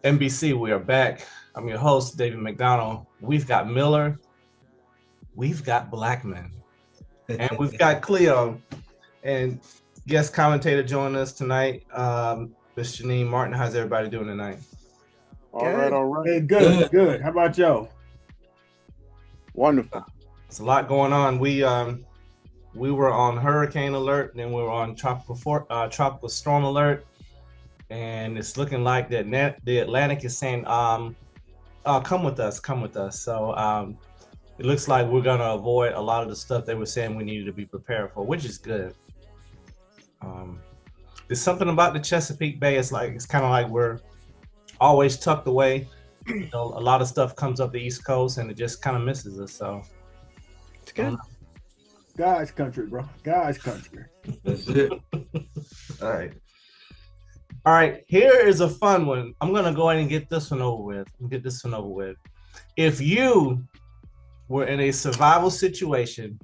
MBC, we are back. I'm your host, David McDonald. We've got Miller, we've got Blackman, and we've got Cleo. And guest commentator joining us tonight, Miss Genean Martin. How's everybody doing tonight? All right. Hey, good. How about y'all? Wonderful. It's a lot going on. We were on hurricane alert, then we were on tropical storm alert, and it's looking like the Atlantic is saying, come with us. So it looks like we're gonna avoid a lot of the stuff they were saying we needed to be prepared for, which is good. There's something about the Chesapeake Bay. It's kind of like we're always tucked away. You know, a lot of stuff comes up the East Coast, and it just kind of misses us. So it's good. God's country, bro. God's country. That's it. All right. Here is a fun one. I'm gonna go ahead and get this one over with. If you were in a survival situation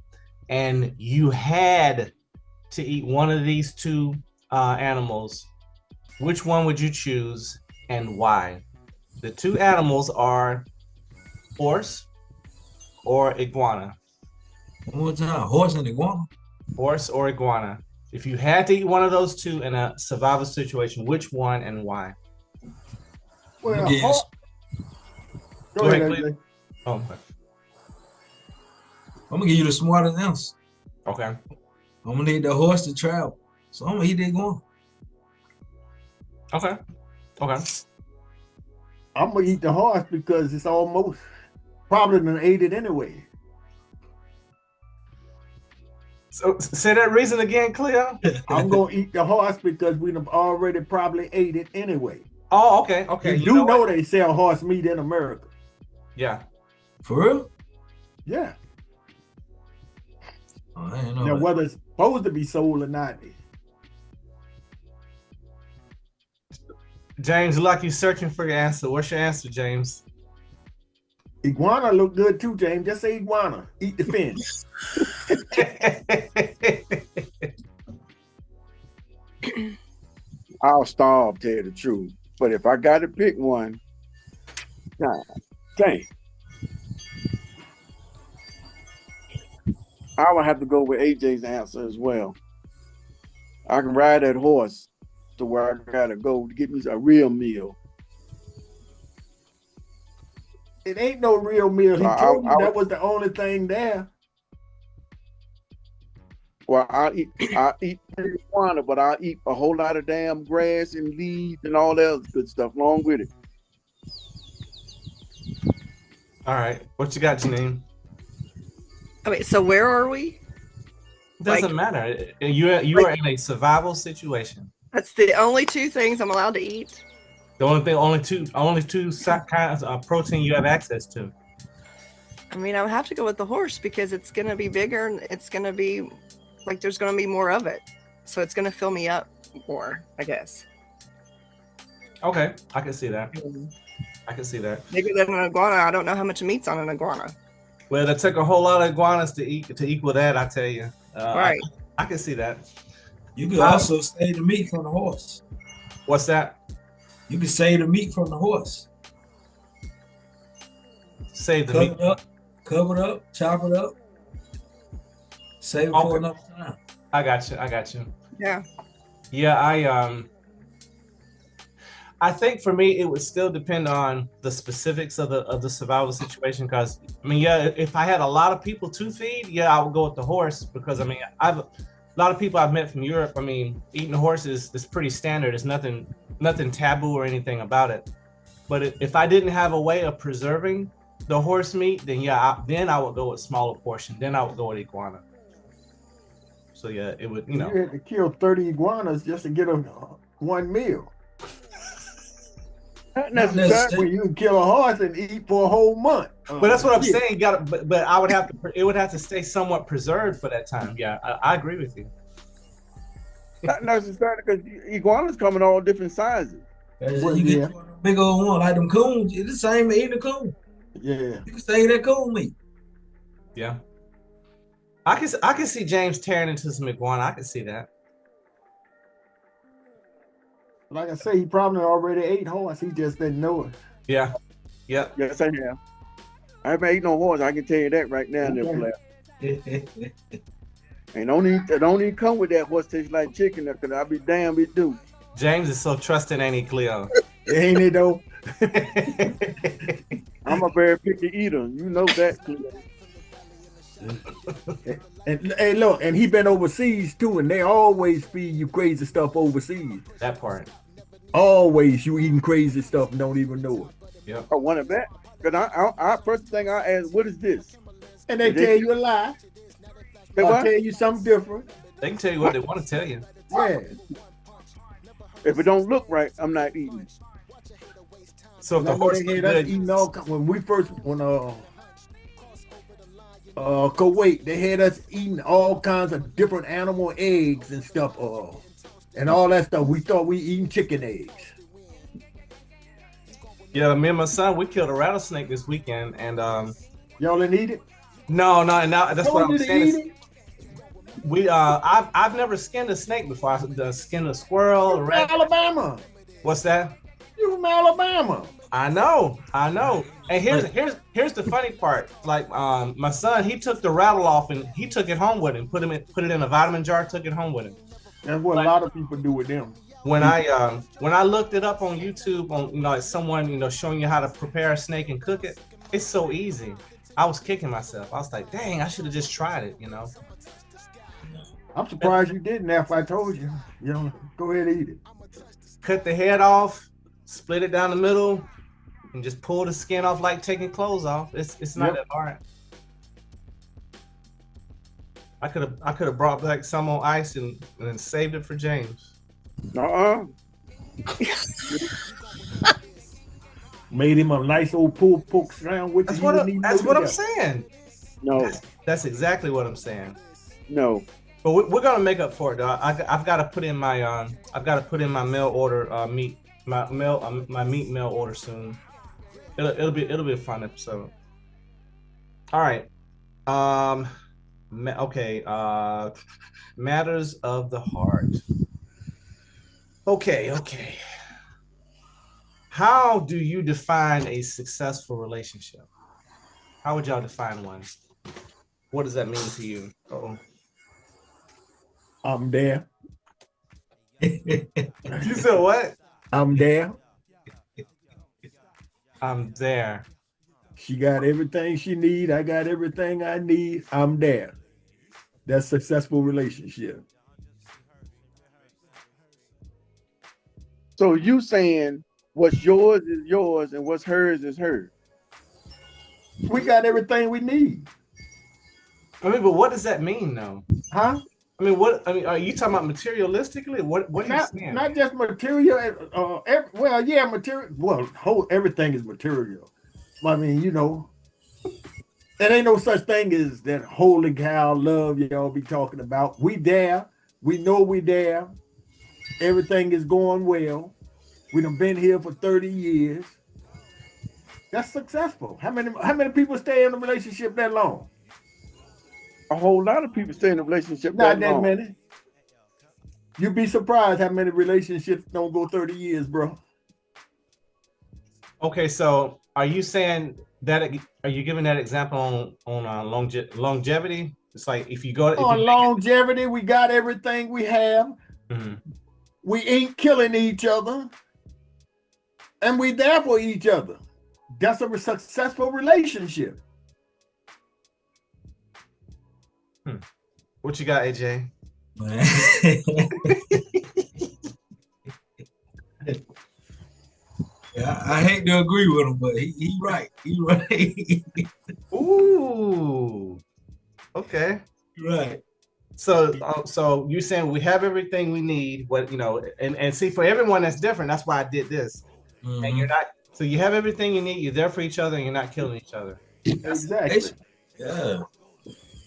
and you had to eat one of these two animals, which one would you choose and why? The two animals are horse or iguana. One more time, horse and iguana. Horse or iguana. If you had to eat one of those two in a survival situation, which one and why? Well, Yes. Go ahead, AJ. Oh, okay. I'm gonna give you the smartest answer. Okay. I'm gonna need the horse to travel, so I'm gonna eat the iguana. Okay. I'm gonna eat the horse because it's almost probably done ate it anyway. So say that reason again, Cleo. I'm gonna eat the horse because we've already probably ate it anyway. Oh, okay. You know they sell horse meat in America. Yeah. For real? Yeah. Oh, I didn't know Now that. whether it's supposed to be sold or not. James, like you searching for your answer. What's your answer, James? Iguana look good too, James. Just say iguana. Eat the fin. I'll starve, tell you the truth. But if I got to pick one, God dang. I would have to go with AJ's answer as well. I can ride that horse to where I gotta go to get me a real meal. It ain't no real meal. He So told you that was the only thing there. Well, I'll eat the iguana, but I'll eat a whole lot of damn grass and leaves and all that other good stuff along with it. All right. What you got, Janine? Okay, so where are we? Doesn't matter. You are in a survival situation. That's the only two things I'm allowed to eat. The only two kinds of protein you have access to. I mean, I would have to go with the horse because it's going to be bigger and it's going to be like there's going to be more of it. So it's going to fill me up more, I guess. Okay, I can see that. Bigger than an iguana. I don't know how much meat's on an iguana. Well, it took a whole lot of iguanas to equal that, I tell you. Right. I can see that. You could also save the meat from the horse. What's that? You can save the meat from the horse. Save the meat. Cover it up, chop it up. Save it for another time. I got you. Yeah. Yeah, I think for me it would still depend on the specifics of the survival situation. Because I mean, yeah, if I had a lot of people to feed, yeah, I would go with the horse because I mean a lot of people I've met from Europe. I mean, eating a horse is pretty standard. It's nothing taboo or anything about it. But if I didn't have a way of preserving the horse meat, then yeah, then I would go with smaller portion. Then I would go with iguana. So yeah, it would, you know. You had to kill 30 iguanas just to get one meal. Not necessarily. When you can kill a horse and eat for a whole month. But that's what I'm saying. But I would have to. It would have to stay somewhat preserved for that time. Yeah, I agree with you. Not necessarily because iguanas come in all different sizes. You get a big old one like them coons. It's the same as eating a coon. Yeah. You can save that coon meat. Yeah. I can see James tearing into some iguana. I can see that. Like I say, he probably already ate horse. He just didn't know it. Yeah. Yep. Yes, I have. I haven't eaten no horse. I can tell you that right now. Okay. And don't even come with that horse tastes like chicken, because I'll be damned it do. James is so trusting, ain't he, Cleo? Ain't it though? I'm a very picky eater. You know that. And hey, look, and he been overseas too, and they always feed you crazy stuff overseas. That part. Always, you eating crazy stuff and don't even know it. Yep. I want it back. Because I first thing I ask, what is this? And they tell you a lie. Say Or what? tell you something different. They can tell you what they want to tell you. Yeah. If it don't look right, I'm not eating. So if the horse They look had us good, eating when Kuwait, they had us eating all kinds of different animal eggs and stuff, and all that stuff. We thought we eating chicken eggs. yeah, me and my son, we killed a rattlesnake this weekend, and Y'all didn't eat it? no, and now that's what I'm Told you to saying. eat Is it? we I've never skinned a snake before. I skinned a squirrel, a From rat. Alabama. What's that? You from Alabama. I know. And here's the funny part. Like my son, he took the rattle off and he took it home with him. Put it in a vitamin jar. Took it home with him. That's what a lot of people do with them. When I looked it up on YouTube, on someone showing you how to prepare a snake and cook it, it's so easy. I was kicking myself. I was like, dang, I should have just tried it. I'm surprised you didn't after I told you. Go ahead and eat it. Cut the head off, split it down the middle, and just pull the skin off like taking clothes off. It's not that hard. I could have brought back some on ice and then saved it for James. Made him a nice old pulled pork sandwich. That's what I'm saying. No, That's exactly what I'm saying. no. But we're gonna make up for it, though. I've got to put in my mail order meat my meat mail order soon. It'll be a fun episode. All right. Okay. Matters of the heart. Okay. How do you define a successful relationship? How would y'all define one? What does that mean to you? Uh-oh. I'm there. You said what? I'm there. I'm there. She got everything she need. I got everything I need. I'm there. That's successful relationship. So you saying what's yours is yours and what's hers is hers. We got everything we need. I mean, but what does that mean, though? Huh? I mean, are you talking about materialistically? What are you saying? Not just material. Material. Well, everything is material. I mean, there ain't no such thing as that holy cow love y'all be talking about. We there. We know we there. Everything is going well. We done been here for 30 years. That's successful. How many people stay in a relationship that long? A whole lot of people stay in a relationship Not that that long. many. You'd be surprised how many relationships don't go 30 years, bro. Okay, so are you saying that? Are you giving that example on longevity? It's like if you go On longevity, we got everything we have. Mm-hmm. We ain't killing each other, and we there for each other. That's a successful relationship. What you got, AJ? Yeah, I hate to agree with him, but he right. He right. Ooh. Okay. Right. So you're saying we have everything we need, and see, for everyone that's different. That's why I did this. Mm-hmm. And you're not. So you have everything you need. You're there for each other, and you're not killing each other. Exactly. Yeah.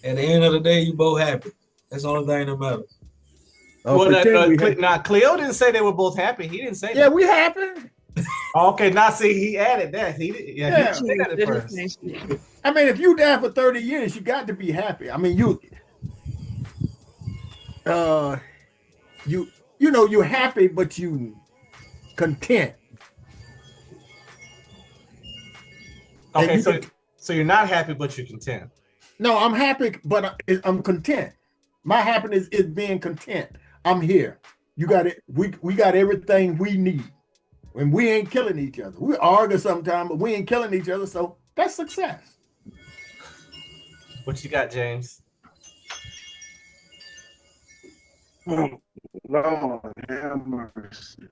At the end of the day, you both happy. That's the only thing that matters. Now Cleo didn't say they were both happy. He didn't say that. Yeah, we happy. Okay, now see, he added that. He did. Yeah, he said it first. I mean, if you there for 30 years, you got to be happy. I mean, you're happy, but you content. And Okay, you so can- so you're not happy, but you're content. No, I'm happy, but I'm content. My happiness is being content. I'm here. You got it. We got everything we need, and we ain't killing each other. We argue sometimes, but we ain't killing each other. So that's success. What you got, James? Oh, Lord have mercy.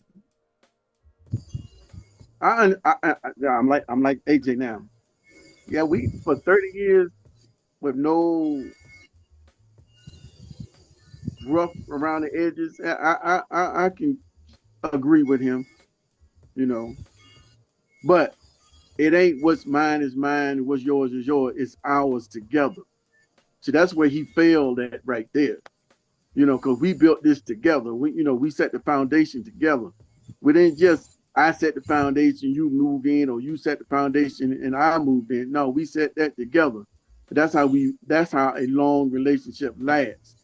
I'm like AJ now. Yeah, we for 30 years with no rough around the edges. I can agree with him, you know. But it ain't what's mine is mine, what's yours is yours. It's ours together. So that's where he failed at right there. You know, because we built this together. We set the foundation together. We didn't just I set the foundation, you moved in, or you set the foundation and I moved in. No, we set that together. That's how a long relationship lasts,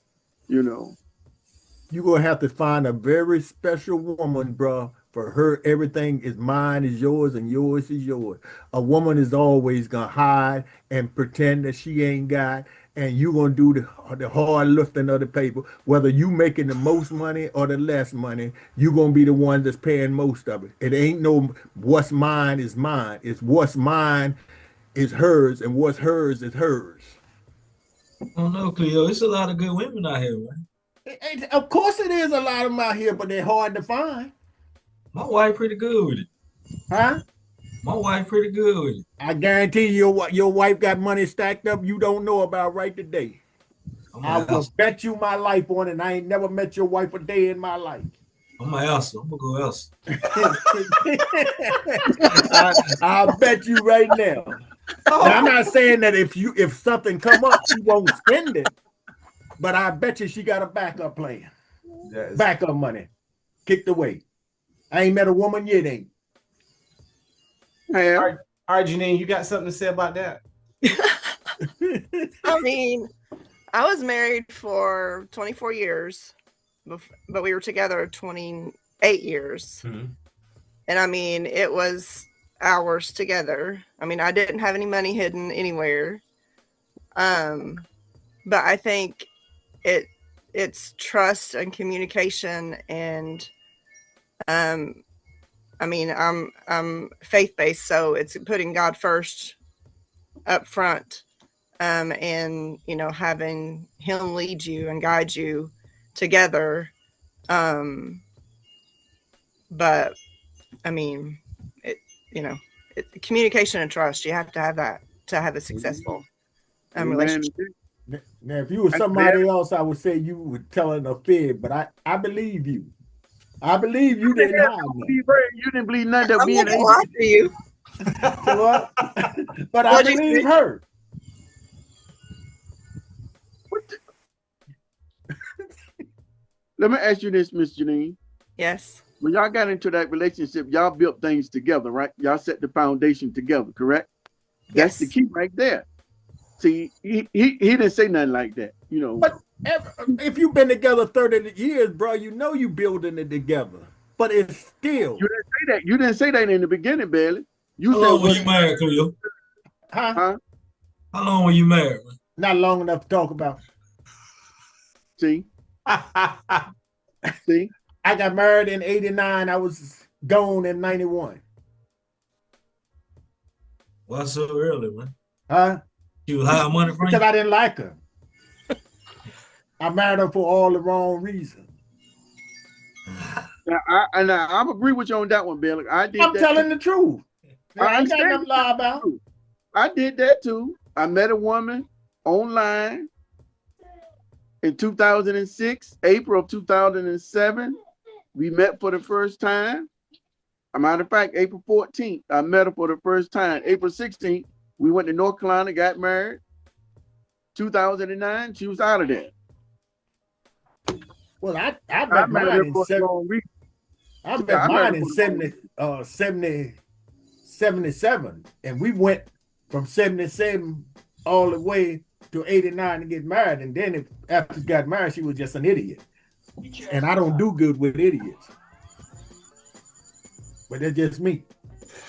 you know. You're gonna have to find a very special woman, bro. For her, everything is mine is yours and yours is yours. A woman is always gonna hide and pretend that she ain't got, and you're gonna do the hard lifting of the paper. Whether you making the most money or the less money, you're gonna be the one that's paying most of it. It ain't no what's mine is mine. It's what's mine is hers, and what's hers is hers. I don't know, Cleo. It's a lot of good women out here, man. Of course, it is a lot of them out here, but they're hard to find, My wife pretty good with it. huh? My wife pretty good with it. I guarantee you, your wife got money stacked up you don't know about right today. I'm I gonna will ask. bet you my life on it. And I ain't never met your wife a day in my life. I'm gonna ask her. I'm gonna go else. I'll bet you right now. Now, I'm not saying that if something come up, she won't spend it, but I bet you she got a backup plan, Yes. backup money, kicked away. I ain't met a woman yet, ain't. Yeah. All right, Janine, you got something to say about that? I mean, I was married for 24 years, but we were together 28 years. Mm-hmm. And I mean, it was hours together. I mean, I didn't have any money hidden anywhere. But I think it's trust and communication, and I mean, I'm faith-based, so it's putting God first up front, and having Him lead you and guide you together. But I mean, communication and trust. You have to have that to have a successful relationship. Now, if you were somebody else, I would say you were telling a fib, but I believe you. I believe you didn't hide nothing. You didn't believe nothing that I'm being not gonna lie to you. So what? But I What'd you believe say? her. Let me ask you this, Miss Janine. Yes. When y'all got into that relationship, y'all built things together, right? Y'all set the foundation together, correct? That's the Yes. key right there. See, he didn't say nothing like that, you know. But if you've been together 30 years, bro, you know you building it together. But it's still. You didn't say that. You didn't say that in the beginning, Bailey. You How said long were you married, Cleo? Huh? How long were you married, man? Not long enough to talk about. See? See? I got married in 89. I was gone in 91. Why so early, man? Huh? She was high money from Because you? I didn't like her. I married her for all the wrong reasons. Now, I agree with you on that one, Bailey. I did I'm that telling too. the truth. I ain't got understand nothing to lie about. I did that too. I met a woman online in 2006, April of 2007. We met for the first time. As a matter of fact, April 14th, I met her for the first time. April 16th, we went to North Carolina, got married. 2009, she was out of there. Well, I I met met her mine in for the wrong reason. I met Yeah, I met mine her in for the wrong 77, and we went from 77 all the way to 89 to get married. And then after she got married, she was just an idiot. And I don't do good with idiots. But that's just me.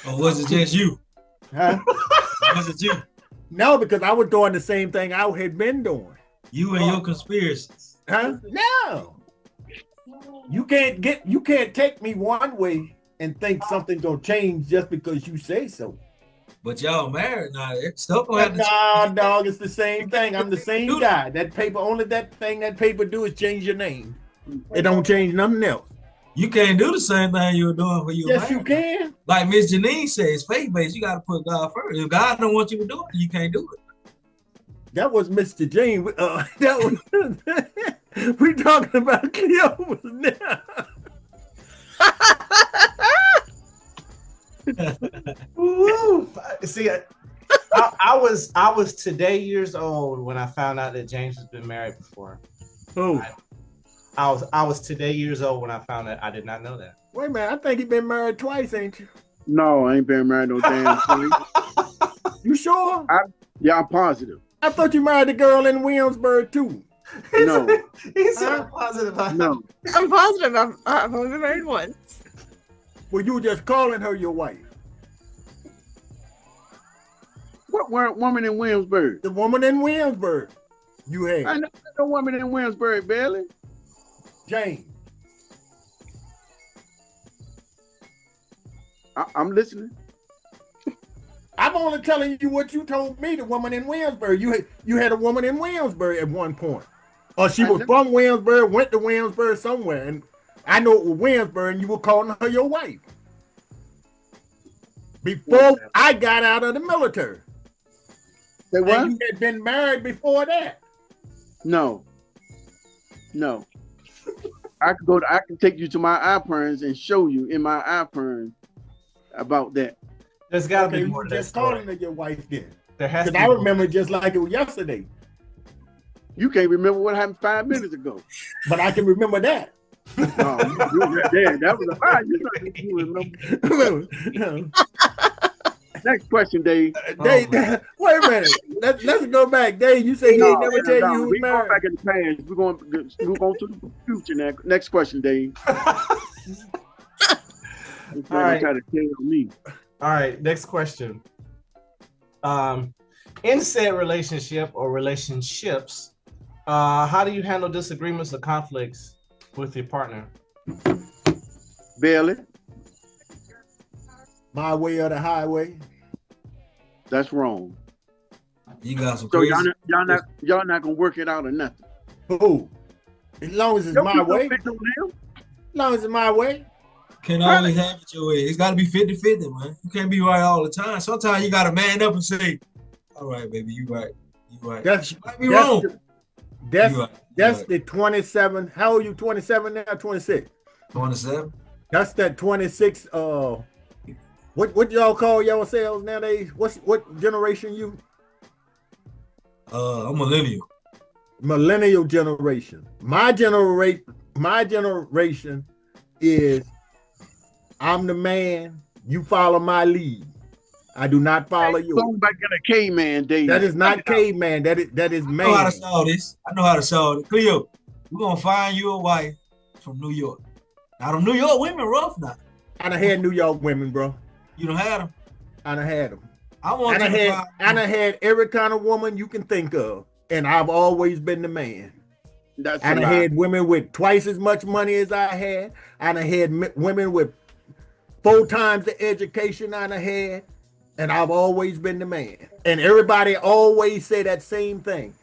Or was it just you? Huh? Was it you? No, because I was doing the same thing I had been doing. You and your conspiracies. Huh? No. You can't take me one way and think something's gonna change just because you say so. But y'all married now. Stuff gonna have to Nah, change. dog, it's the same thing. I'm the same guy. That paper, only that thing that paper do is change your name. It don't change nothing else. You can't do the same thing you were doing when you were Yes, married. you can. Like Miss Genean says, faith-based. You got to put God first. If God don't want you to do it, you can't do it. That was Mr. James. That was we talking about Cleopas now. Woo! See, I was today years old when I found out that James has been married before. Oh, I was today years old when I found that. I did not know that. wait a minute. I think he been married twice, ain't you? No, I ain't been married no damn thing. You sure? Yeah, I'm positive. I thought you married the girl in Williamsburg too. No. He's so positive about No. I'm positive I've only been married once. Well, you were just calling her your wife. What woman in Williamsburg? The woman in Williamsburg. You had I know no woman in Williamsburg, Bailey. Jane. I'm listening. I'm only telling you what you told me. The woman in Williamsburg. You had a woman in Williamsburg at one point, or she was from Williamsburg, went to Williamsburg somewhere, and I know it was Williamsburg, and you were calling her your wife before I got out of the military. Say what? And you had been married before that. No. I can take you to my iPerns and show you in my iPerns about that. There's got to Okay, be more you to that just calling story. her your wife then. There has to Because be I more. remember it just like it was yesterday. You can't remember what happened 5 minutes ago. But I can remember that. No, that was a lie. You remember. Next question, Dave. Dave, wait a minute. Let's go back. Dave, you say he ain't never tell you who was we going married. back in the past. We're going to the future now. Next question, Dave. All right. Try to tell me. All right, next question. In said relationship or relationships, how do you handle disagreements or conflicts with your partner? Bailey, My way or the highway. that's wrong. You got some So crazy. y'all not gonna work it out or nothing. Who? As long as it's Don't my put no way. bitch on them. As long as it's my way. Can't always have it your way. It's got to be 50-50, man. You can't be right all the time. Sometimes you got to man up and say, all right, baby, you right. You right. That's You might be wrong. That's You right. that's the 27. How old are you? 27 now? 26. 27. That's that 26. What y'all call yourselves nowadays? What generation you? I'm millennial. Millennial generation. My generation is I'm the man. You follow my lead. I do not follow you. Going back in a caveman days. That is not caveman. That is I know how man. to solve this. I know how to solve it. Cleo, we're going to find you a wife from New York. Now, them New York women rough now. I done had New York women, bro. You done had them. I done had them. I want I you to done had every kind of woman you can think of, and I've always been the man. That's I a done lie. had women with twice as much money as I had. I done had women with 4 times the education I done had, and I've always been the man. And everybody always say that same thing.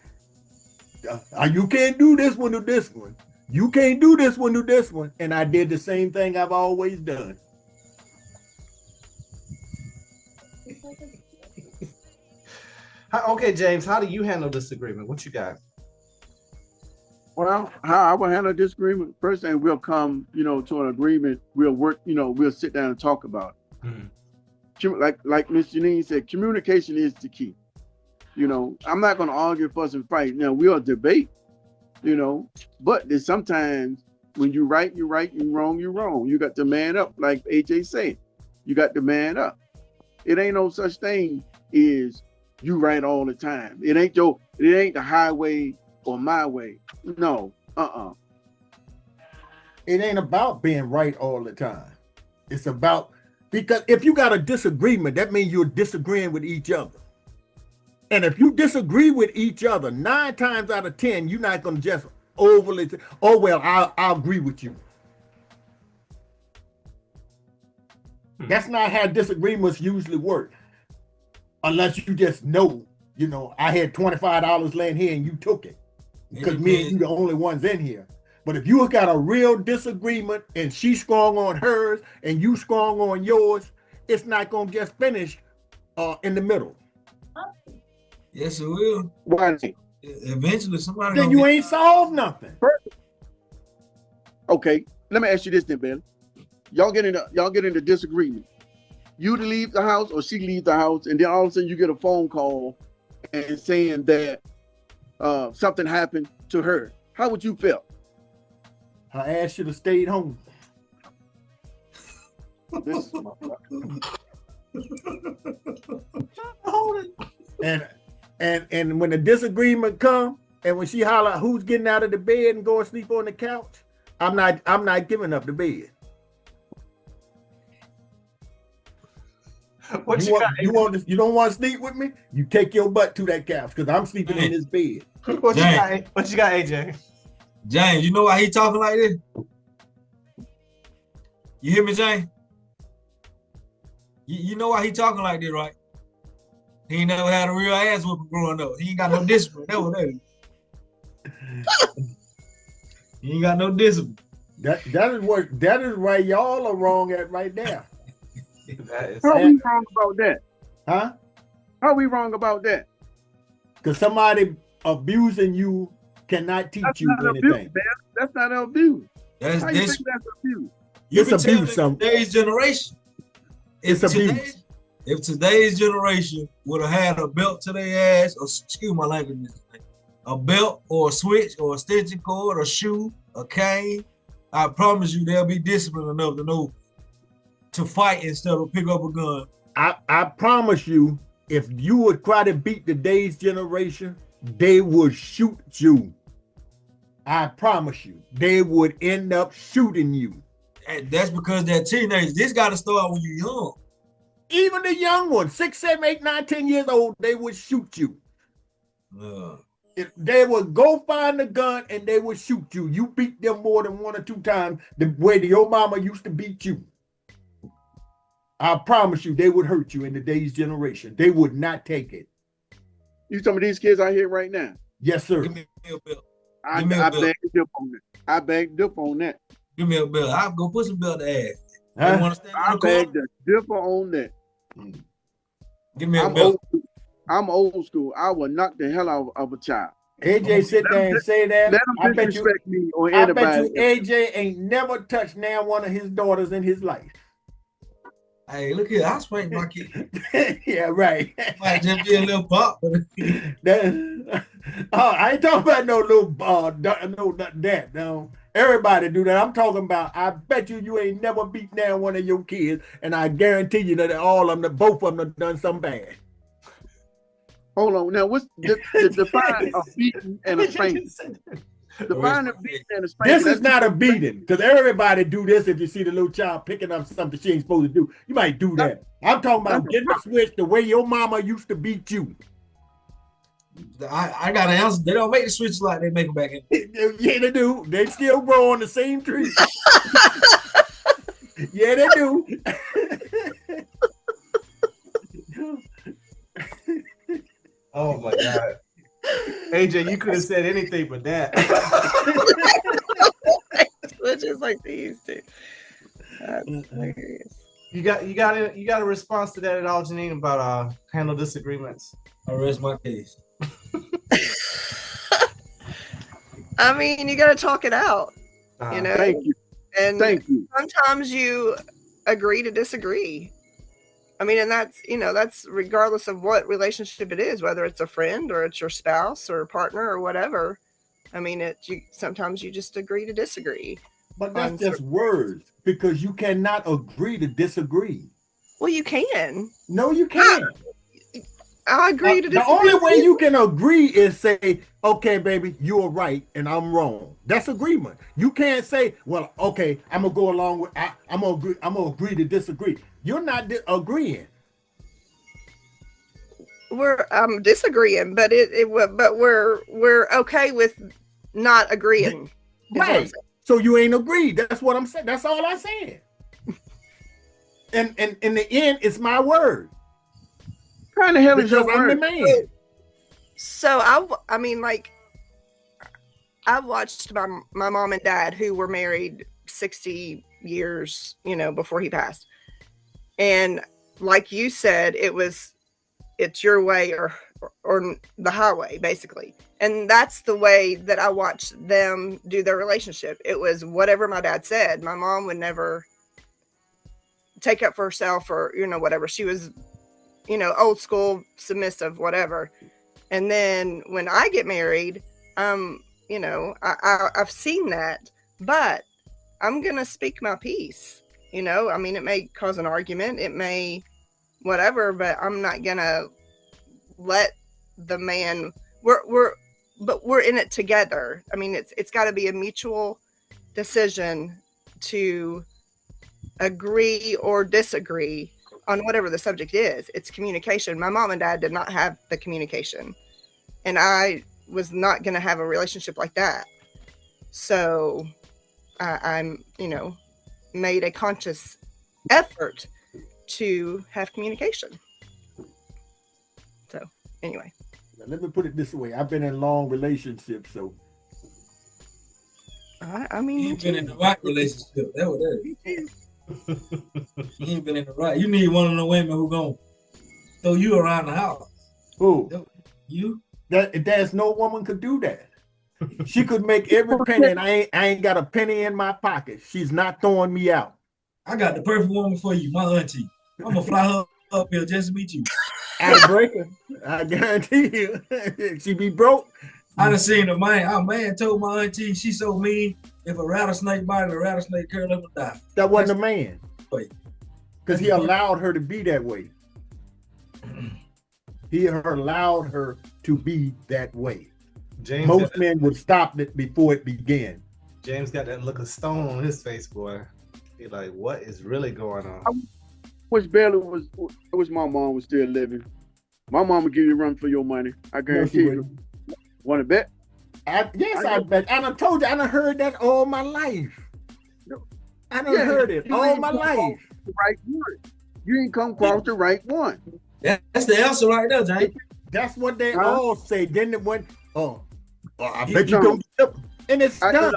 You can't do this one, do this one. You can't do this one, do this one. And I did the same thing I've always done. Okay, James, how do you handle disagreement? What you got? Well, how I will handle disagreement, first thing we'll come, to an agreement. We'll work, we'll sit down and talk about it. Mm-hmm. Like Miss Genean said, communication is the key. I'm not going to argue, fuss, and fight. Now we'll debate, but there's sometimes when you're right, you're right, you're wrong, you're wrong. You got to man up, like AJ said. You got to man up. It ain't no such thing as you right all the time. It ain't the highway or my way. No, It ain't about being right all the time. It's about Because if you got a disagreement, that means you're disagreeing with each other. And if you disagree with each other, 9 times out of 10, you're not going to just overly say, oh, well, I'll agree with you. That's not how disagreements usually work. Unless you just know, I had $25 laying here and you took it. Because me and you the only ones in here. But if you got a real disagreement and she's strong on hers and you strong on yours, it's not going to just finish in the middle. Yes, it will. Why? Eventually, somebody. Then you ain't solved nothing. Okay, let me ask you this then, Ben. Y'all get into disagreement. You to leave the house or she leave the house, and then all of a sudden you get a phone call and saying that something happened to her. How would you feel? Her ass should have stayed home. This And when the disagreement come, and when she holler, who's getting out of the bed and going to sleep on the couch, I'm not giving up the bed. You don't want to sleep with me? You take your butt to that couch because I'm sleeping in this bed. What you got, AJ? James, you know why he talking like this? You hear me, James? You know why he talking like this, right? He ain't never had a real ass whooping growing up. He ain't got no discipline. That's what that is. He ain't got no discipline. That is why y'all are wrong at right now. How are we wrong about that? Huh? How are we wrong about that? Because somebody abusing you cannot teach you anything. Abuse, that's not abuse. That's How you think that's abuse? It's abuse. Today's generation. It's abuse. If today's generation would have had a belt to their ass, or excuse my language, a belt or a switch or a extension cord, a shoe, a cane, I promise you they'll be disciplined enough to know to fight instead of pick up a gun. I promise you, if you would try to beat today's generation, they would shoot you. I promise you, they would end up shooting you. And that's because they're teenagers. This got to start when you're young. Even the young ones, 6, 7, 8, 9, 10 years old, they would shoot you. If they would go find a gun and they would shoot you. You beat them more than 1 or 2 times the way your mama used to beat you. I promise you, they would hurt you in today's generation. They would not take it. You some of these kids out here right now? Yes, sir. Give me a belt. I bagged up on that. I bagged up on that. Give me a belt. I'll go put some belt to ass. Huh? I bagged the dipper on that. Give me a belt. I'm old school. I will knock the hell out of a child. AJ sit there and say that. Let him disrespect me or anybody. I bet you AJ ain't never touched now one of his daughters in his life. Hey, look here, I spank my kid. Yeah, right. Might just be a little pop. I ain't talking about no little no. Everybody do that. I'm talking about, I bet you ain't never beat down one of your kids, and I guarantee you that both of them have done something bad. Hold on. Now, what's the define of beating and a spanking? Define a beating and a spanking. This is not a beating, because everybody do this. If you see the little child picking up something she ain't supposed to do, you might do that. I'm talking about getting the switch the way your mama used to beat you. I got an answer. They don't make the switches like they make them back in. Yeah, they do. They still grow on the same tree. Yeah, they do. Oh my God. AJ, you could have said anything but that. Switches like these two. That's hilarious. You got a response to that at all, Janine, about handle disagreements? I rest my case. I mean, you got to talk it out, you know. Thank you. And Thank you. sometimes you agree to disagree. I mean, and that's regardless of what relationship it is, whether it's a friend or it's your spouse or partner or whatever. I mean, sometimes you just agree to disagree. But that's just words, because you cannot agree to disagree. Well, you can. No, you can't. I agree to The disagree. only way you can agree is say, okay, baby, you're right and I'm wrong. That's agreement. You can't say, well, okay, I'm gonna go along with I'm gonna agree to disagree. You're not agreeing. We're disagreeing, but but we're okay with not agreeing. is what I'm Right. saying. So you ain't agreed. That's what I'm saying. That's all I'm saying. And in the end, it's my word. What kind of hell is your Because I'm the word? man. So I mean, like, I watched my mom and dad, who were married 60 years, before he passed. And like you said, it's your way or the highway, basically. And that's the way that I watched them do their relationship. It was whatever my dad said. My mom would never take up for herself or, whatever. She was, old school, submissive, whatever. And then when I get married, I've seen that, but I'm going to speak my piece. I mean, it may cause an argument, it may whatever, but I'm not going to let the man, we're in it together. I mean, it's got to be a mutual decision to agree or disagree on whatever the subject is. It's communication. My mom and dad did not have the communication, and I was not going to have a relationship like that. So I'm, made a conscious effort to have communication. So anyway. Now, let me put it this way. I've been in long relationships, so. I mean, You ain't been in the right relationship. That's what that is. You ain't been in the right. You need one of the women who gonna throw you around the house. Who? You? There's no woman could do that. She could make every penny, and I ain't got a penny in my pocket. She's not throwing me out. I got the perfect woman for you, my auntie. I'm gonna fly her up here just to meet you. Icebreaker. I guarantee you. She be broke. I done seen a man told my auntie she so mean, if a rattlesnake bite, a rattlesnake curl up and die. That wasn't a man. Wait. Because he allowed her to be that way. He allowed her to be that way. James Most men would stop it before it began. James got that look of stone on his face, boy. He like, what is really going on? Which barely was my mom was still living. My mom would give you a run for your money. I guarantee you. Want to bet? Yes, I bet. I done told you, I done heard that all my life. I done heard it all my life. The right one. You ain't come across the right one. That's the answer right there, James. That's what they all say. Then it went, I bet No. you don't get up. And it's done.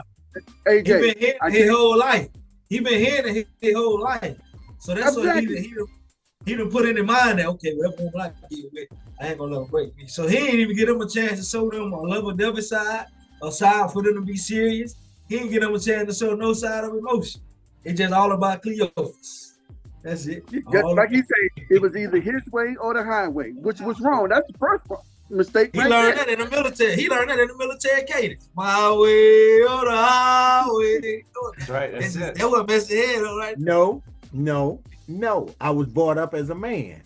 AJ, He been here his whole life. He been here his whole life. So that's Exactly. what he done put in his mind that, okay, well, if I get with, I ain't gonna let him break me. So he ain't even give them a chance to show them a love or devil side, a side for them to be serious. He ain't give them a chance to show no side of emotion. It's just all about Cleophas. That's it. Like he said, it was either his way or the highway, which was wrong. That's the first mistake. He learned that in the military. He learned that in the military cadence. My way or the highway. That's right. That's it. That what messed his head up, right? No. I was brought up as a man.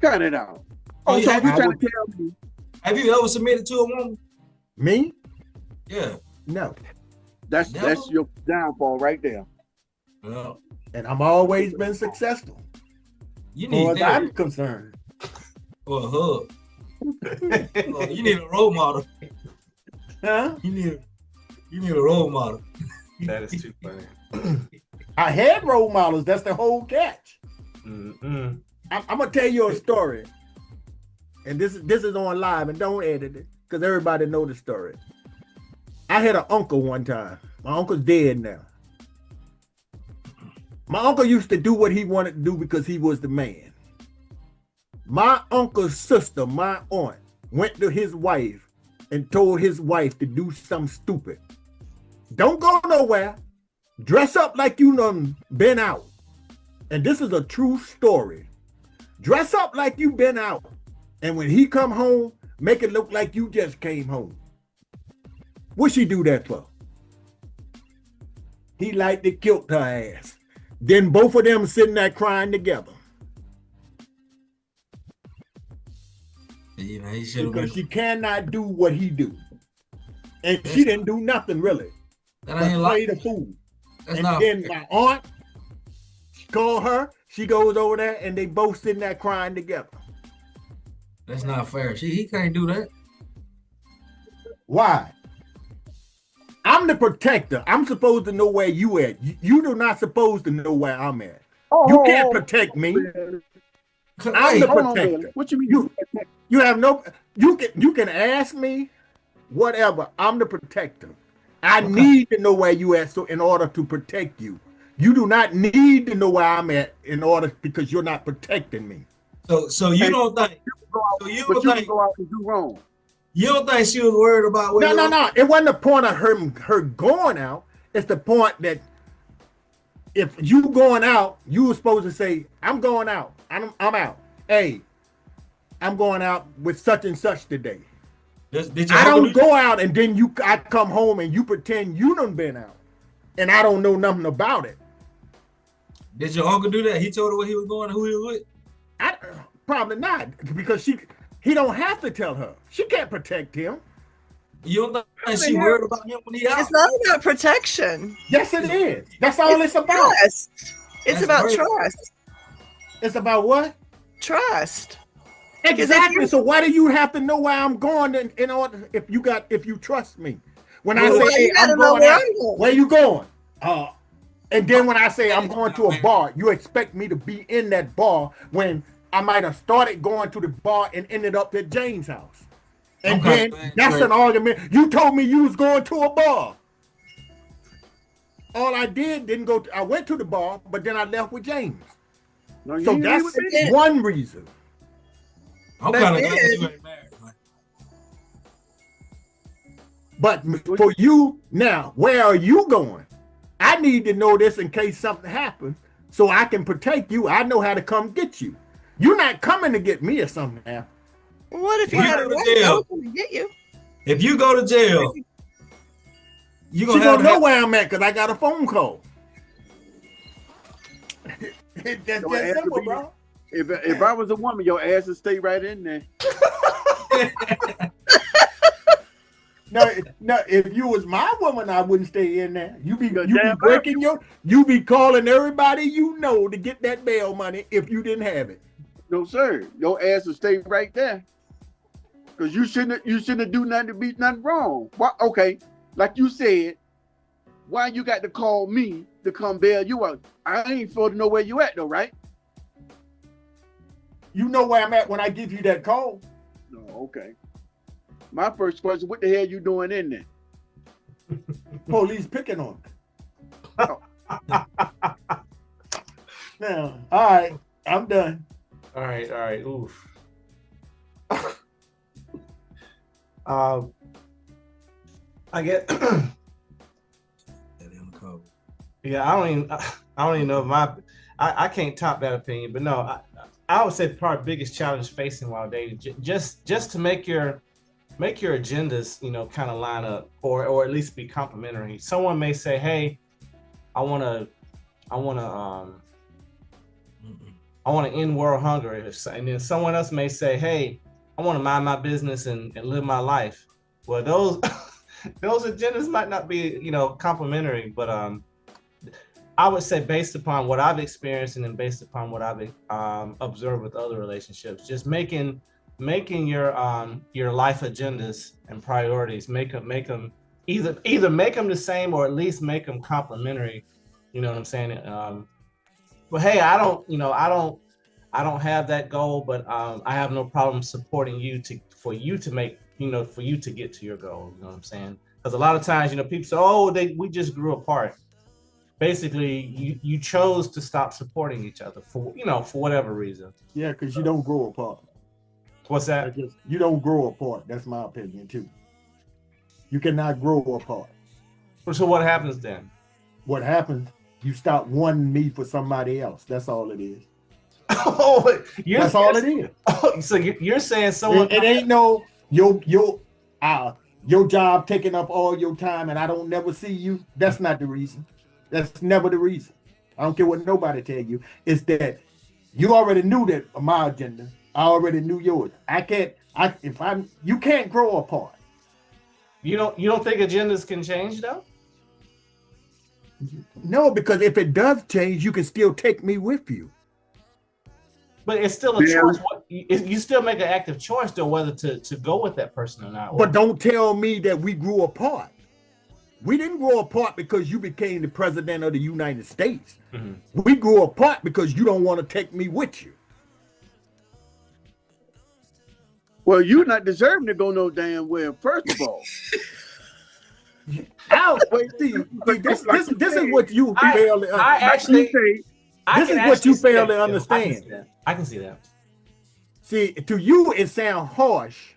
Cut it out. Oh, So yeah, you trying to tell me? Have you ever submitted to a woman? Me? Yeah. No. That's your downfall right there. No. And I've always been successful. You As need far as that I'm concerned. or a hug. Oh, you need a role model. Huh? You need a role model. That is too funny. I had role models. That's the whole catch. Mm-mm. I'm gonna tell you a story, and this is on live, and don't edit it because everybody know the story. I had an uncle one time. My uncle's dead now. My uncle used to do what he wanted to do because he was the man. My uncle's sister, my aunt, went to his wife and told his wife to do something stupid. Don't go nowhere. Dress up like you done been out. And this is a true story. Dress up like you been out. And when he come home, make it look like you just came home. What she do that for? He liked to kill her ass. Then both of them sitting there crying together. You know, he should have because been. she cannot do what he do, and she didn't do nothing really That but ain't play like. the fool. That's And not. then my aunt called her. She goes over there, and they both sitting there crying together. That's not fair. He can't do that. Why? I'm the protector. I'm supposed to know where you at. You do not supposed to know where I'm at. You can't protect me. I'm the Hold on, protector. man. What you mean? You have no. You can ask me, whatever. I'm the protector. I need to know where you at, so in order to protect you. You do not need to know where I'm at in order because you're not protecting me. So you don't think? So you don't think? Go out and do wrong. You don't think she was worried about where? No. It wasn't the point of her going out. It's the point that if you going out, you were supposed to say, "I'm going out. I'm out. Hey, I'm going out with such and such today." I don't go out and then I come home and you pretend you done been out, and I don't know nothing about it. Did your uncle do that? He told her where he was going and who he was with? Probably not, because he don't have to tell her. She can't protect him. You don't think she worried about him when he out? It's not about protection. Yes, it is. That's all it's about. Trust. It's That's about great. trust. It's about what? Trust. Exactly. So why do you have to know where I'm going in order if you trust me? When I say, hey, I'm going out, where you going? And then when I say I'm going to a bar, you expect me to be in that bar when I might have started going to the bar and ended up at Jane's house. And then that's an argument. You told me you was going to a bar. All I didn't go to, I went to the bar, but then I left with James. No, So that's one reason. I'm kind of glad you ain't married. Man. But for you now, where are you going? I need to know this in case something happens so I can protect you. I know how to come get you. You're not coming to get me if something happens. What if you had a weapon to get you? If you go to jail, She gonna know where I'm at because I got a phone call. That's that simple, bro. If I was a woman, your ass would stay right in there. No, if you was my woman, I wouldn't stay in there. You be breaking you be calling everybody you know to get that bail money if you didn't have it. No, sir. Your ass would stay right there. Because you shouldn't do nothing to be nothing wrong. Why, okay, like you said, why you got to call me to come bail you out? I ain't supposed to know where you at though, right? You know where I'm at when I give you that call. No, okay. My first question, what the hell you doing in there? Police picking on me. Now, all right, I'm done. All right. Oof. I get. Yeah, I don't even know if I can't top that opinion, but no, I would say probably the biggest challenge facing while dating, just to make your agendas, kind of line up or at least be complementary. Someone may say, hey, I want to end world hunger. And then someone else may say, hey, I want to mind my business and live my life. Well, those agendas might not be, complementary, but I would say based upon what I've experienced and then based upon what I've observed with other relationships, just making your life agendas and priorities, make them either make them the same or at least make them complementary. You know what I'm saying? But hey, I don't have that goal, but I have no problem supporting you for you to get to your goal. You know what I'm saying? Because a lot of times, people say, oh, we just grew apart. Basically, you chose to stop supporting each other for whatever reason. Yeah, because you don't grow apart. What's that? You don't grow apart. That's my opinion too. You cannot grow apart. So what happens then? What happens? You stop wanting me for somebody else. That's all it is. That's all it is. So you're saying someone? It ain't no your job taking up all your time and I don't never see you. That's not the reason. That's never the reason. I don't care what nobody tell you. It's that you already knew that my agenda. I already knew yours. I can't You can't grow apart. You don't think agendas can change though? No, because if it does change, you can still take me with you. But it's still a choice. You still make an active choice though, whether to go with that person or not. But don't tell me that we grew apart. We didn't grow apart because you became the president of the United States. Mm-hmm. We grew apart because you don't want to take me with you. Well, you're not deserving to go no damn well, first of all. This is what you fail to understand. This is what you fail to understand. I can see that. See, to you it sounds harsh,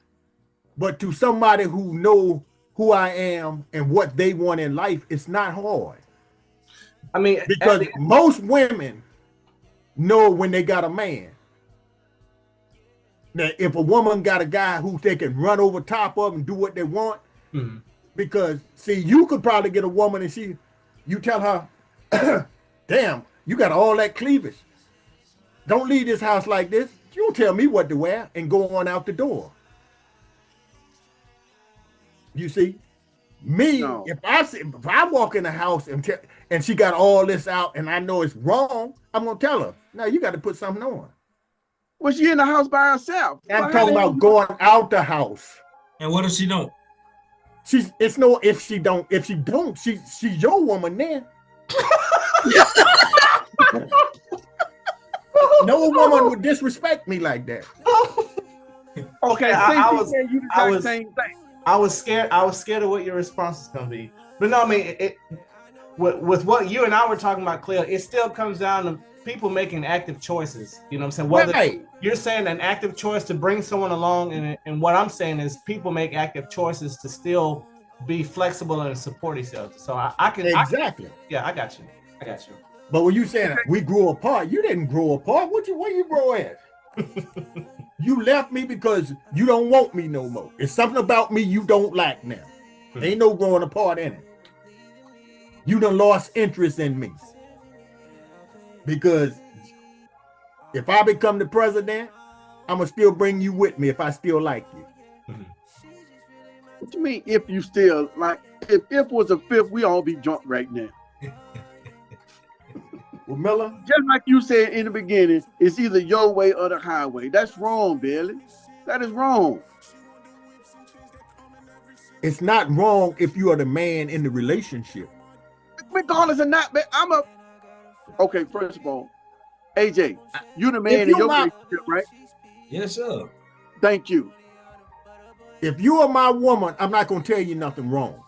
but to somebody who know who I am and what they want in life, it's not hard. I mean, because most women know when they got a man. Now, if a woman got a guy who they can run over top of and do what they want, mm-hmm. because see, you could probably get a woman and you tell her, damn, you got all that cleavage. Don't leave this house like this. You don't tell me what to wear and go on out the door. You see, me, no. if I walk in the house and she got all this out and I know it's wrong, I'm gonna tell her, no, you got to put something on. Well, she in the house by herself. I'm talking about going out the house. And what if she don't? She's your woman then. No woman would disrespect me like that. Okay, I was scared of what your response is gonna be. But no, I mean, with what you and I were talking about, Cleo, it still comes down to people making active choices. You know what I'm saying? Whether you're saying an active choice to bring someone along, and what I'm saying is people make active choices to still be flexible and support each other. So I can exactly. I got you. But when you saying we grew apart, you didn't grow apart. Where you grow at? You left me because you don't want me no more. It's something about me you don't like now. Ain't no growing apart in it. You done lost interest in me. Because if I become the president, I'm gonna still bring you with me if I still like you. What you mean if you still like? If was a fifth, we all be drunk right now. Well, Miller, just like you said in the beginning, it's either your way or the highway. That's wrong, Billy. That is wrong. It's not wrong if you are the man in the relationship. Regardless or not, man, okay, first of all, AJ, you the man in your relationship, right? Yes, sir. Thank you. If you are my woman, I'm not going to tell you nothing wrong.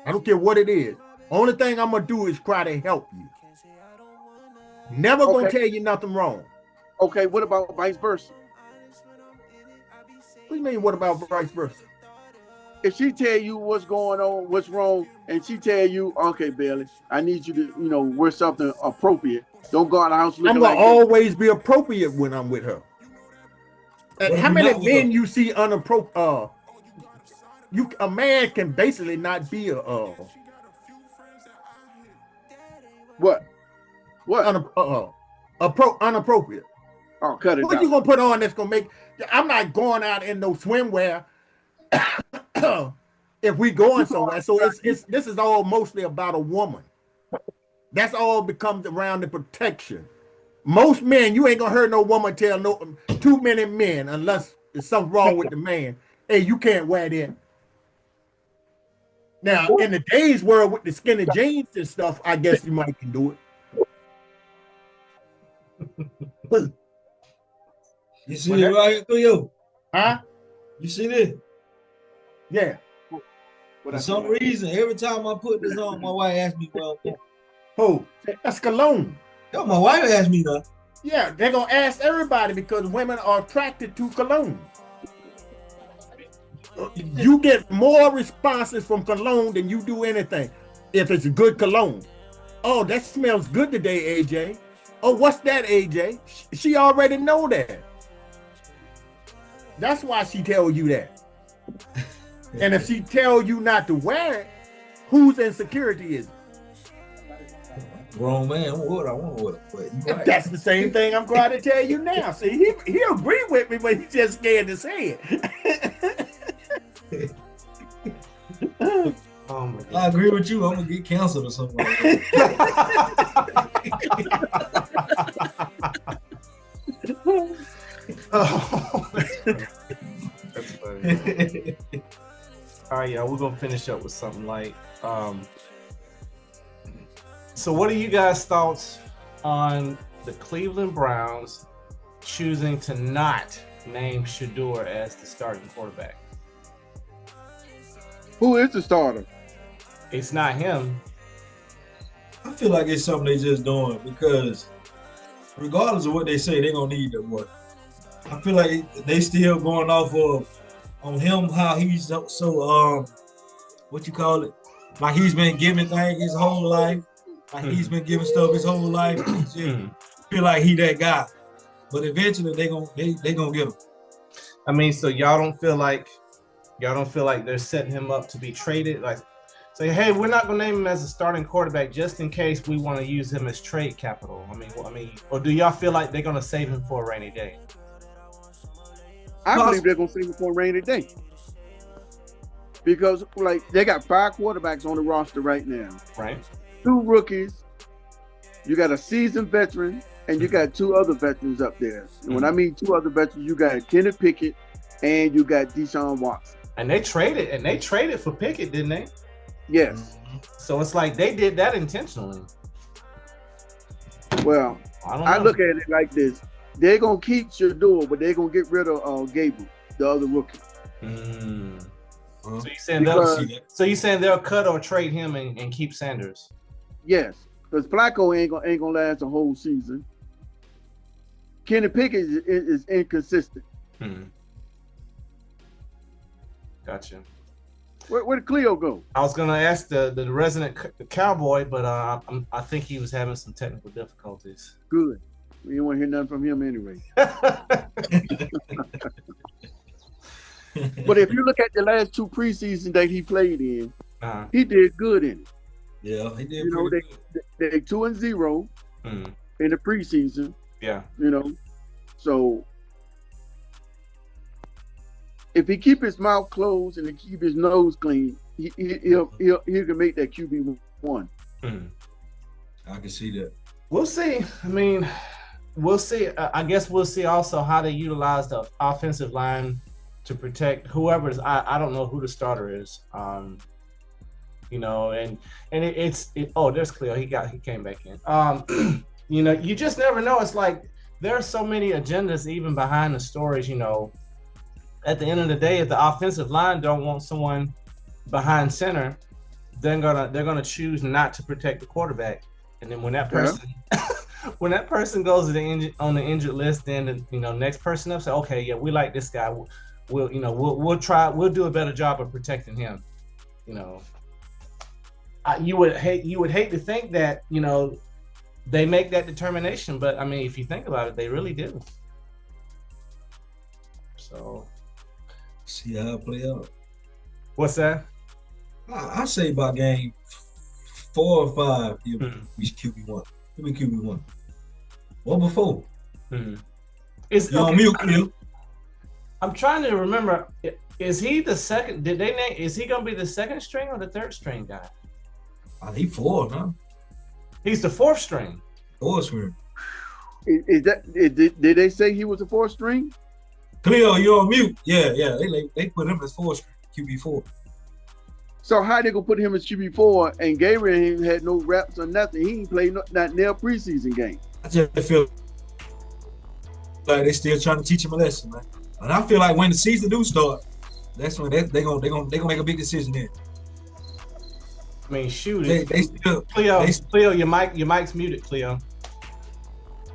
I don't care what it is. Only thing I'm going to do is try to help you. Never going to tell you nothing wrong. Okay, what about vice versa? What do you mean, what about vice versa? If she tell you what's going on, what's wrong, and she tell you, okay, Billy, I need you to, wear something appropriate. Don't go out of the house looking I'm going to always be appropriate when I'm with her. And how many men you see unappropriate? A man can basically not be what? Unappropriate. Oh, cut it. What you gonna put on that's gonna make? I'm not going out in no swimwear. If we going somewhere, so this is all mostly about a woman. That's all becomes around the protection. Most men, you ain't gonna hear no woman tell too many men unless there's something wrong with the man. Hey, you can't wear that. Now, in the days world with the skinny jeans and stuff, I guess you might can do it. You see it right here through you? Huh? You see this? Yeah. For some reason, every time I put this on, my wife asks me, well, oh, that's cologne. Yo, my wife asked me that. Yeah, they're gonna ask everybody because women are attracted to cologne. You get more responses from cologne than you do anything if it's a good cologne. Oh, that smells good today, AJ. Oh, what's that, AJ? She already know that. That's why she tell you that. And if she tell you not to wear it, whose insecurity is it? Grown man, I want water. But you right. That's the same thing I'm trying to tell you now. See, he agree with me, but he just scared to say it. Oh my I God. agree with you. I'm gonna get canceled or something like Oh, that's funny. That's funny. that. All right, y'all, we're gonna finish up with something light. So what are you guys' thoughts on the Cleveland Browns choosing to not name Shador as the starting quarterback? Who is the starter? It's not him. I feel like it's something they just doing because regardless of what they say, they're gonna need that work. I feel like they still going off of on him how he's so what you call it? Like he's been giving things his whole life. Like he's been giving stuff his whole life. Just feel like he that guy. But eventually they gonna get him. I mean, so y'all don't feel like they're setting him up to be traded? Like say, hey, we're not gonna name him as a starting quarterback just in case we want to use him as trade capital. I mean, or do y'all feel like they're gonna save him for a rainy day? I believe they're gonna save it for a rainy day. Because like they got 5 quarterbacks on the roster right now. Right. 2 rookies, you got a seasoned veteran, and you got 2 other veterans up there. And when I mean 2 other veterans, you got Kenneth Pickett and you got Deshaun Watson. And they traded for Pickett, didn't they? Yes. So it's like they did that intentionally. Well, I don't know. I look at it like this. They're gonna keep Shador, but they're gonna get rid of Gabriel, the other rookie. So you saying they'll cut or trade him and keep Sanders? Yes, because Flacco ain't gonna last a whole season. Kenny Pickett is inconsistent. Gotcha. Where did Cleo go? I was gonna ask the resident cowboy, but I think he was having some technical difficulties. Good. We don't want to hear nothing from him anyway. But if you look at the last 2 preseasons that he played in, he did good in it. Yeah, he did. You know, they 2-0 in the preseason. Yeah. You know, so if he keep his mouth closed and he keep his nose clean, he can make that QB1. I can see that. We'll see. I mean, we'll see. I guess we'll see also how they utilize the offensive line to protect whoever's. I don't know who the starter is. You know, and it's oh, there's Cleo. He came back in. You know, you just never know. It's like there are so many agendas even behind the stories. You know, at the end of the day, if the offensive line don't want someone behind center, they're gonna choose not to protect the quarterback. And then when that person when that person goes to on the injured list, then the next person up say, okay, yeah, we like this guy. We'll do a better job of protecting him. You know, you would hate to think that they make that determination, but I mean, if you think about it, they really do. So see how it play out. What's that? I say about game 4 or 5, he'll be QB1. He'll be QB1. Or before. Is on mute, Cleo. I'm trying to remember. Is he the second? Is he gonna be the second string or the third string guy? He's 4, huh? He's the 4th string. 4th string. Did they say he was a 4th string? Cleo, you're on mute. Yeah. They put him as 4th string, QB4. So how they gonna put him as QB4 and Gabriel had no reps or nothing? He ain't played not near preseason game. I just feel like they still trying to teach him a lesson, man. And I feel like when the season do start, that's when they gonna make a big decision there. I mean, shoot. They still, Cleo, your mic's muted, Cleo.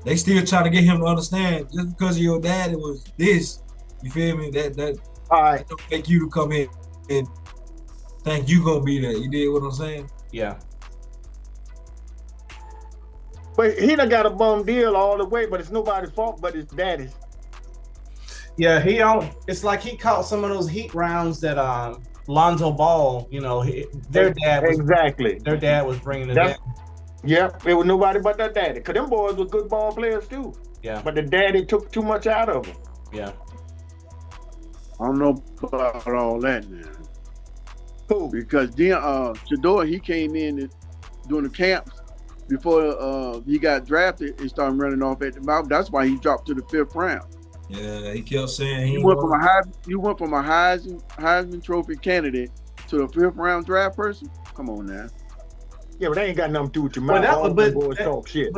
They still trying to get him to understand just because of your dad, it was this. You feel me? That all right. Don't make you to come in and think you gonna be there. You did what I'm saying? Yeah. But he done got a bum deal all the way, but it's nobody's fault but his daddy's. Yeah, it's like he caught some of those heat rounds that Lonzo Ball, their dad was exactly. Their dad was bringing it in. Yep, it was nobody but their daddy. Cause them boys were good ball players too. Yeah. But the daddy took too much out of them. Yeah. I don't know about all that now. Who? Because Shador, he came in during the camps before he got drafted and started running off at the mouth. That's why he dropped to the 5th round. Yeah, he kept saying You went from a Heisman Trophy candidate to the 5th round draft person. Come on now. Yeah, but they ain't got nothing to do with your Well, mouth. that- All but- them boys talk shit.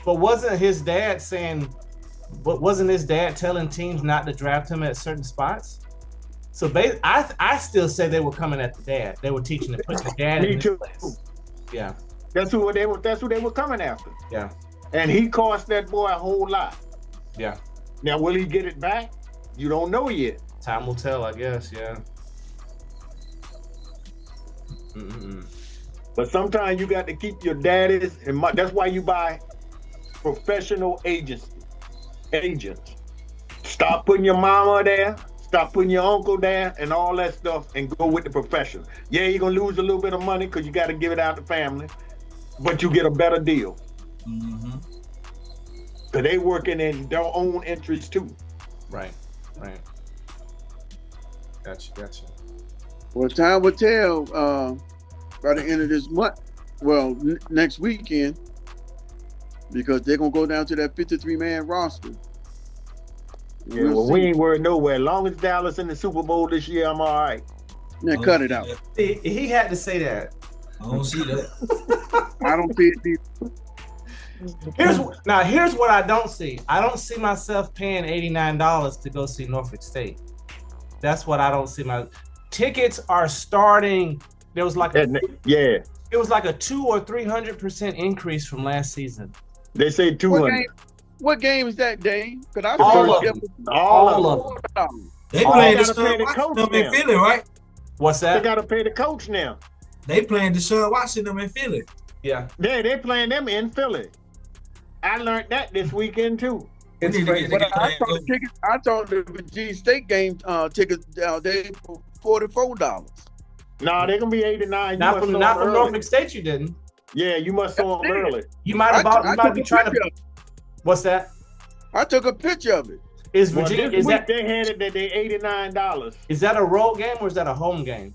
But wasn't his dad saying? But wasn't his dad telling teams not to draft him at certain spots? So I still say they were coming at the dad. They were teaching to put the dad Me in his too. place. Yeah. That's who they were coming after. Yeah. And he cost that boy a whole lot. Yeah. Now, will he get it back? You don't know yet. Time will tell, I guess. Yeah. Mm-mm. But sometimes you got to keep your daddies, and that's why you buy professional agents. Stop putting your mama there, stop putting your uncle there, and all that stuff, and go with the professional. Yeah, you're gonna lose a little bit of money because you got to give it out to family, but you get a better deal. Mm-hmm. Because they working in their own interests too. Right. Right. Gotcha. Well, time will tell by the end of this month. Well, next weekend, because they're gonna go down to that 53-man roster. Yeah, well, we ain't worried nowhere. As long as Dallas in the Super Bowl this year, I'm all right. Now cut it out. He had to say that. I don't see that. I don't see it either. Here's what I don't see. I don't see myself paying $89 to go see Norfolk State. That's what I don't see. My tickets are starting. There was like it was like a 200 or 300% increase from last season. They say 200. What game is that, Dave? Because I All saw of them. All of them. They Oh, playing they gotta pay the Deshaun coach Watson them in now. Philly, right? What's They that? got to pay the coach now. They playing Deshaun Watson them in Philly. Yeah. Yeah, they playing them in Philly. I learned that this weekend too. We need to get But together I and saw go. the tickets. I saw the Virginia State game tickets they for $44. No, they're gonna be 89. Not from Norfolk State, you didn't. Yeah, you must saw them early. You might have bought. You might be trying to. What's that? I took a picture of it. Is Well, Virginia? this Is week that? they had it that they $89. Is that a road game or is that a home game?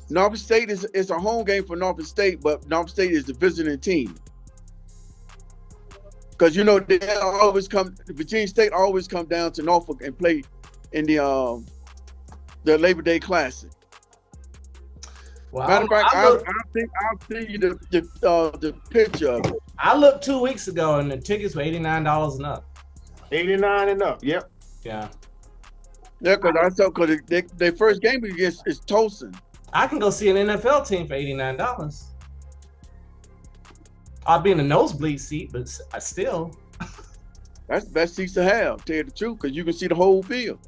Norfolk State is a home game for Norfolk State, but Norfolk State is the visiting team. Because you know they always come. Virginia State always come down to Norfolk and play in the Labor Day Classic. Well, Matter of fact, I I'll see you the picture of it. I looked 2 weeks ago and the tickets were $89 and up. 89 and up. Yep. Yeah. Yeah, because their first game against is Tolson. I can go see an NFL team for $89. I'll be in the nosebleed seat, but still. That's the best seats to have, tell you the truth, because you can see the whole field.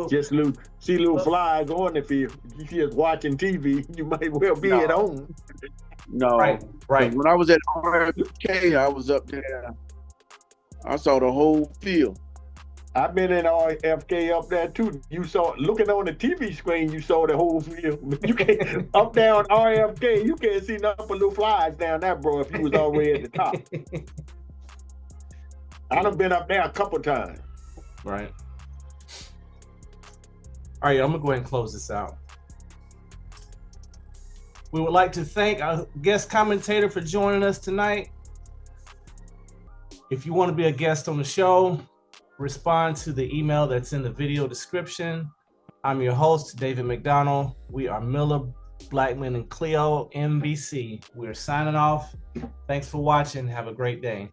Just see little flies on the field. You just watching TV. You might well be at home. No, Right. When I was at RFK, I was up there. I saw the whole field. I've been in RFK up there too. You saw looking on the TV screen. You saw the whole field. You can't up there on RFK. You can't see nothing but little flies down there, bro. If you was already at the top. I done been up there a couple times. Right. All right, I'm gonna go ahead and close this out. We would like to thank our guest commentator for joining us tonight. If you want to be a guest on the show, respond to the email that's in the video description. I'm your host, David McDonald. We are Miller, Blackman, and Cleo, MBC. We're signing off. Thanks for watching. Have a great day.